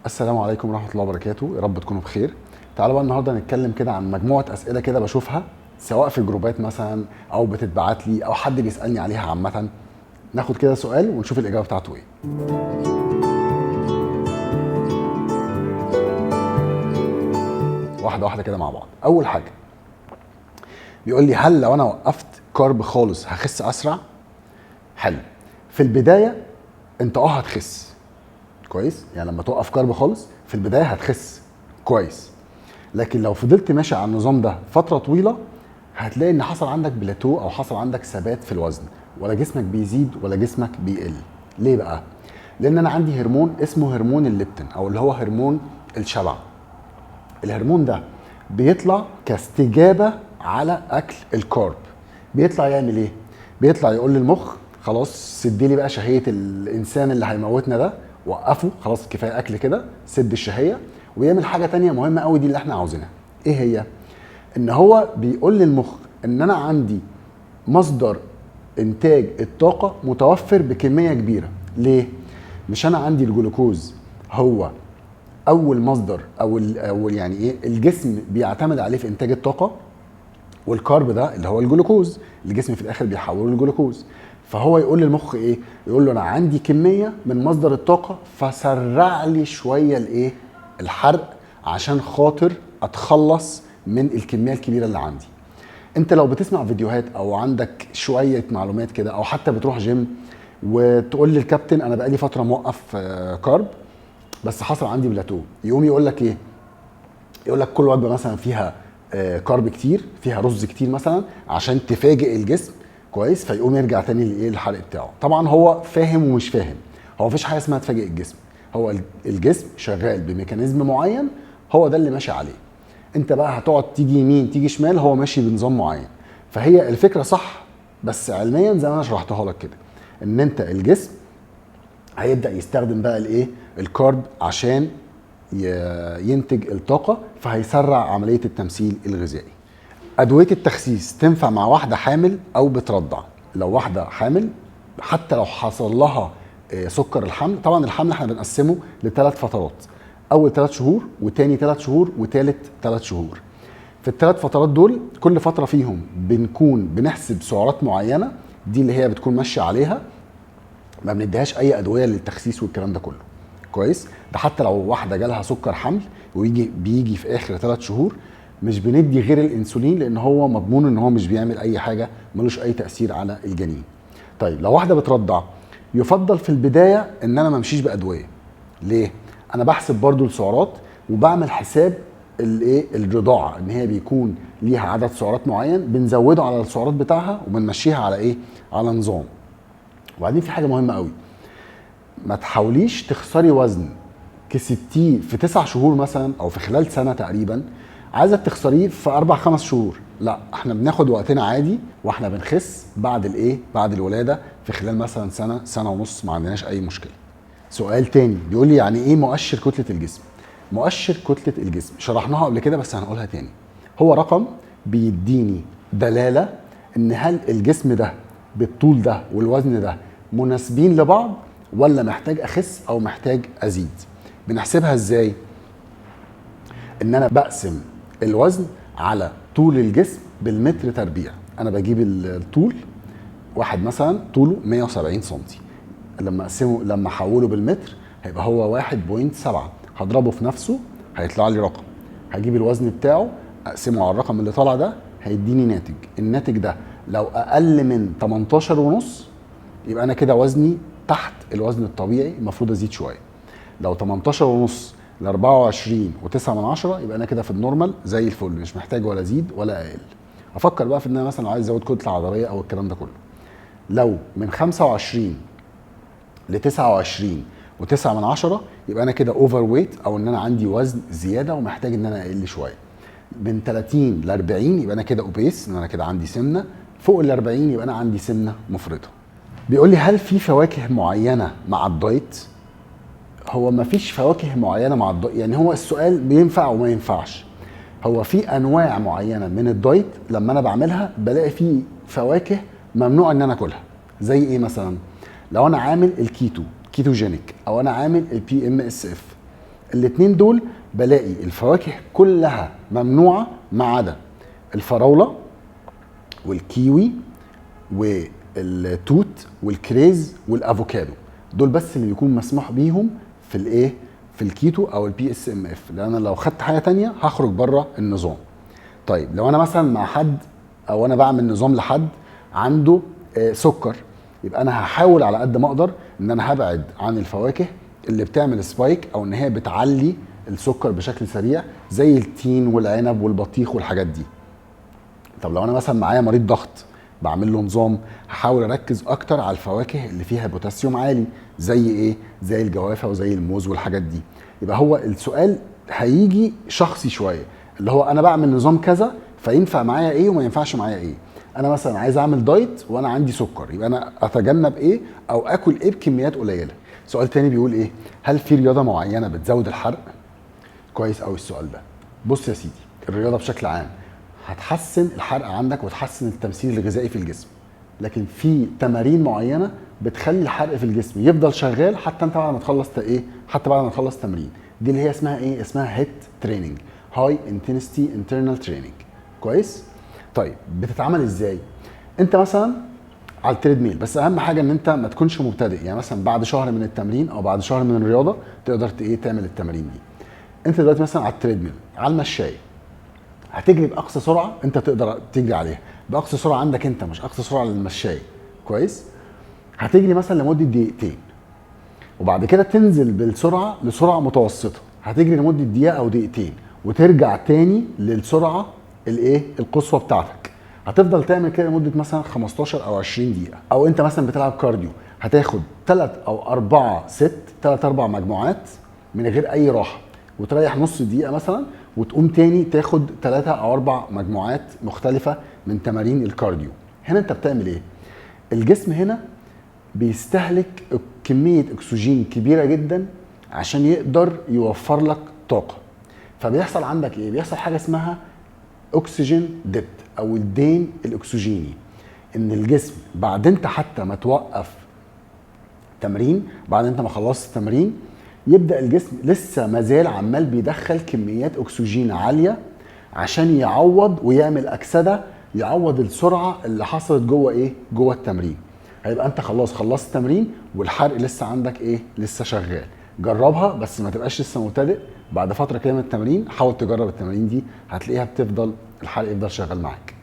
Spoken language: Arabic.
السلام عليكم ورحمة الله وبركاته، يا رب تكونوا بخير. تعالوا بقى النهارده نتكلم كده عن مجموعة أسئلة كده بشوفها سواء في جروبات مثلا أو بتتبعت لي أو حد بيسألني عليها عامة. ناخد كده سؤال ونشوف الإجابة بتاعته إيه. واحدة واحدة كده مع بعض. أول حاجة بيقول لي هل لو أنا وقفت كارب خالص هخس أسرع؟ حلو. في البداية أنت هتخس كويس، يعني لما توقف كارب خالص في البداية هتخس كويس، لكن لو فضلت ماشي على النظام ده فتره طويله هتلاقي ان حصل عندك بلاتو او حصل عندك ثبات في الوزن، ولا جسمك بيزيد ولا جسمك بيقل. ليه بقى؟ لان انا عندي هرمون اسمه هرمون الليبتين او اللي هو هرمون الشبع. الهرمون ده بيطلع كاستجابه على اكل الكارب. بيطلع يعمل ايه؟ بيطلع يقول للمخ خلاص سد لي بقى شهيه الانسان اللي هيموتنا ده، وقفه خلاص كفايه اكل كده، سد الشهيه. ويعمل حاجه تانية مهمه قوي دي اللي احنا عاوزينها. ايه هي؟ ان هو بيقول للمخ ان انا عندي مصدر انتاج الطاقه متوفر بكميه كبيره. ليه؟ مش انا عندي الجلوكوز هو اول مصدر او يعني ايه الجسم بيعتمد عليه في انتاج الطاقه، والكارب ده اللي هو الجلوكوز الجسم في الاخر بيحوله للجلوكوز. فهو يقول للمخ ايه؟ يقول له انا عندي كميه من مصدر الطاقه فسرع لي شويه الايه؟ الحرق عشان خاطر اتخلص من الكميه الكبيره اللي عندي. انت لو بتسمع فيديوهات او عندك شويه معلومات كده او حتى بتروح جيم وتقول للكابتن انا بقالي فتره موقف كارب بس حصل عندي بلاتو، يقوم يقول لك ايه؟ يقول لك كل وجبه مثلا فيها كارب كتير، فيها رز كتير مثلا عشان تفاجئ الجسم كويس، فيقوم يرجع تاني للايه؟ الحرق بتاعه. طبعا هو فاهم ومش فاهم، هو مفيش حاجه اسمها تفاجئ الجسم، هو الجسم شغال بميكانيزم معين هو ده اللي ماشي عليه. انت بقى هتقعد تيجي يمين تيجي شمال، هو ماشي بنظام معين. فهي الفكره صح، بس علميا زي ما انا شرحتها لك كده ان انت الجسم هيبدا يستخدم بقى الايه؟ الكارب عشان ينتج الطاقه، فهيسرع عمليه التمثيل الغذائي. ادويه التخسيس تنفع مع واحده حامل او بترضع. لو واحده حامل حتى لو حصل لها سكر الحمل، طبعا الحمل احنا بنقسمه لثلاث فترات، اول 3 شهور وتاني 3 شهور وتالت 3 شهور. في الثلاث فترات دول كل فتره فيهم بنكون بنحسب سعرات معينه، دي اللي هي بتكون ماشيه عليها، ما بنديهاش اي ادويه للتخسيس والكلام ده كله كويس. ده حتى لو واحده جالها سكر حمل بيجي في اخر 3 شهور مش بندي غير الانسولين، لان هو مضمون ان هو مش بيعمل اي حاجه، ملوش اي تاثير على الجنين. طيب لو واحده بترضع يفضل في البدايه ان انا ما امشيش بادويه. ليه؟ انا بحسب برضو السعرات وبعمل حساب الايه؟ الرضاعه، ان هي بيكون ليها عدد سعرات معين بنزوده على السعرات بتاعها وبنمشيها على ايه؟ على نظام. وبعدين في حاجه مهمه قوي، ما تحاوليش تخسري وزن كسبتيه في 9 شهور مثلا او في خلال سنه تقريبا عايزه تخسريه في 4-5 شهور. لا، احنا بناخد وقتنا عادي واحنا بنخس بعد الايه؟ بعد الولاده في خلال مثلا سنه ونص، ما عندناش اي مشكله. سؤال تاني بيقول لي يعني ايه مؤشر كتله الجسم؟ مؤشر كتله الجسم شرحناها قبل كده بس هنقولها تاني. هو رقم بيديني دلاله ان هل الجسم ده بالطول ده والوزن ده مناسبين لبعض ولا محتاج اخس او محتاج ازيد. بنحسبها ازاي؟ ان انا بقسم الوزن على طول الجسم بالمتر تربيع. انا بجيب الطول، واحد مثلا طوله 170 سم، لما احوله بالمتر هيبقى هو 1.7، هضربه في نفسه هيطلع لي رقم، هجيب الوزن بتاعه اقسمه على الرقم اللي طالع ده هيديني ناتج. الناتج ده لو اقل من 18 ونص يبقى انا كده وزني تحت الوزن الطبيعي، المفروض ازيد شويه. لو 18 ونص ل 24.9 يبقى انا كده في النورمال زي الفل، مش محتاج ولا ازيد ولا اقل. افكر بقى في ان انا مثلا عايز ازود كتله عضليه او الكلام ده كله. لو من 25 ل 29.9 يبقى انا كده اوفر ويت او ان انا عندي وزن زياده ومحتاج ان انا اقل شويه. من 30 ل 40 يبقى انا كده اوبيس، ان انا كده عندي سمنه. فوق ال 40 يبقى انا عندي سمنه مفرطه. بيقول لي هل في فواكه معينه مع الدايت؟ هو ما فيش فواكه معينه مع الدايت، يعني هو السؤال بينفع وما ينفعش. هو في انواع معينه من الدايت لما انا بعملها بلاقي فيه فواكه ممنوع ان انا اكلها. زي ايه مثلا؟ لو انا عامل الكيتوجينيك او انا عامل البي ام اس اف، الاتنين دول بلاقي الفواكه كلها ممنوعه ما عدا الفراوله والكيوي والتوت والكريز والافوكادو. دول بس اللي بيكون مسموح بيهم في الايه، في الكيتو او البي اس ام اف، لان لو خدت حاجه تانية هخرج بره النظام. طيب لو انا مثلا مع حد او انا بعمل نظام لحد عنده سكر، يبقى انا هحاول على قد ما اقدر ان انا هبعد عن الفواكه اللي بتعمل سبايك او ان هي بتعلي السكر بشكل سريع، زي التين والعنب والبطيخ والحاجات دي. طب لو انا مثلا معايا مريض ضغط بعمل له نظام، هحاول اركز اكتر على الفواكه اللي فيها بوتاسيوم عالي، زي ايه؟ زي الجوافه وزي الموز والحاجات دي. يبقى هو السؤال هيجي شخصي شويه، اللي هو انا بعمل نظام كذا فينفع معايا ايه وما ينفعش معايا ايه. انا مثلا عايز اعمل دايت وانا عندي سكر، يبقى انا اتجنب ايه او اكل ايه بكميات قليله. سؤال تاني بيقول ايه؟ هل في رياضه معينه بتزود الحرق؟ كويس قوي السؤال ده. بص يا سيدي، الرياضه بشكل عام هتحسن الحرق عندك وتحسن التمثيل الغذائي في الجسم، لكن في تمارين معينه بتخلي الحرق في الجسم يفضل شغال حتى انت بعد ما تخلص ايه، حتى بعد ما تخلص تمرين. دي اللي هي اسمها ايه؟ اسمها هيت تريننج، هاي انتنسيتي انترنال تريننج. كويس؟ طيب بتتعمل ازاي؟ انت مثلا على التريد ميل، بس اهم حاجه ان انت ما تكونش مبتدئ، يعني مثلا بعد شهر من التمرين او بعد شهر من الرياضه تقدر ايه تعمل التمارين دي. انت دلوقتي مثلا على التريد ميل، على المشايه، هتجري باقصى سرعه انت تقدر تجري عليها، باقصى سرعه عندك انت، مش اقصى سرعه للمشايه. كويس؟ هتجري مثلا لمده دقيقتين، وبعد كده تنزل بالسرعه لسرعه متوسطه، هتجري لمده دقيقه او دقيقتين وترجع تاني للسرعه الايه القصوى بتاعتك. هتفضل تعمل كده لمده مثلا 15 او 20 دقيقه. او انت مثلا بتلعب كارديو، هتاخد 3 أو 4 ست، 3 4 مجموعات من غير اي راحه، وتريح نص دقيقه مثلا، وتقوم تاني تاخد 3 أو 4 مجموعات مختلفه من تمارين الكارديو. هنا انت بتعمل ايه؟ الجسم هنا بيستهلك كميه اكسجين كبيره جدا عشان يقدر يوفر لك طاقه. فبيحصل عندك ايه؟ بيحصل حاجه اسمها اكسجين ديبت او الدين الاكسجيني، ان الجسم بعد انت حتى ما توقف تمرين، بعد انت ما خلصت التمرين، يبدا الجسم لسه مازال عمال بيدخل كميات اكسجين عاليه عشان يعوض ويعمل اكسده، يعوض السرعه اللي حصلت جوه ايه؟ جوه التمرين. هيبقى انت خلاص خلصت التمرين والحرق لسه عندك ايه؟ لسه شغال. جربها بس ما تبقاش لسه مبتدئ، بعد فتره كده من التمرين حاول تجرب التمارين دي، هتلاقيها بتفضل الحرق يفضل شغال معاك.